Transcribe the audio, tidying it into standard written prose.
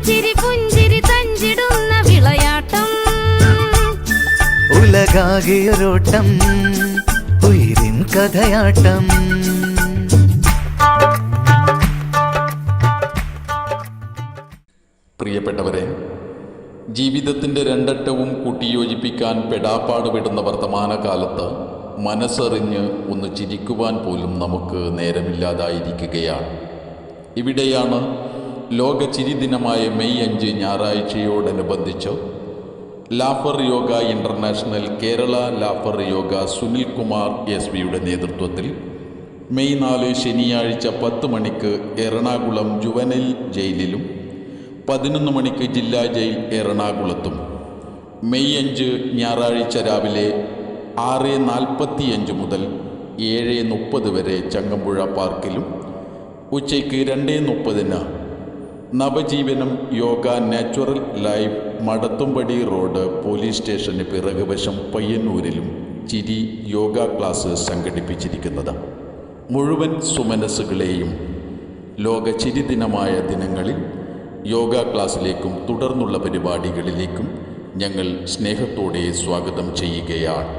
ചിരി പുഞ്ചിരി തഞ്ചിടുന്ന വിളയാട്ടം, ഉലകാകെയൊരോട്ടം, ഉയിരിൻ കഥയാട്ടം. പ്രിയപ്പെട്ടവരെ, ജീവിതത്തിൻ്റെ രണ്ടറ്റവും കൂട്ടിയോജിപ്പിക്കാൻ പെടാപ്പാടുപെടുന്ന വർത്തമാനകാലത്ത് മനസ്സറിഞ്ഞ് ഒന്ന് ചിരിക്കുവാൻ പോലും നമുക്ക് നേരമില്ലാതായിരിക്കുകയാണ്. ഇവിടെയാണ് ലോക ചിരി ദിനമായ മെയ് 5 ഞായറാഴ്ചയോടനുബന്ധിച്ച് laughter yoga international Kerala laughter yoga Sunil Kumar SV നേതൃത്വത്തിൽ മെയ് 4 ശനിയാഴ്ച 10 മണിക്ക് എറണാകുളം ജുവനൈൽ ജയിലിലും 11 മണിക്ക് ജില്ലാ ജയിൽ എറണാകുളത്തും, മെയ് 5 ഞായറാഴ്ച രാവിലെ 6:45 മുതൽ 7:30 വരെ ചങ്ങമ്പുഴ പാർക്കിലും, ഉച്ചയ്ക്ക് 2:30 Navajeevanam yoga natural life Madathumpadi road police സ്റ്റേഷന് പിറകുവശം പയ്യന്നൂരിലും ചിരി യോഗ ക്ലാസ് സംഘടിപ്പിച്ചിരിക്കുന്നത്. മുഴുവൻ സുമനസ്സുകളെയും ലോക ചിരി ദിനമായ ദിനങ്ങളിൽ യോഗ ക്ലാസ്സിലേക്കും തുടർന്നുള്ള പരിപാടികളിലേക്കും ഞങ്ങൾ സ്നേഹത്തോടെ സ്വാഗതം ചെയ്യുകയാണ്.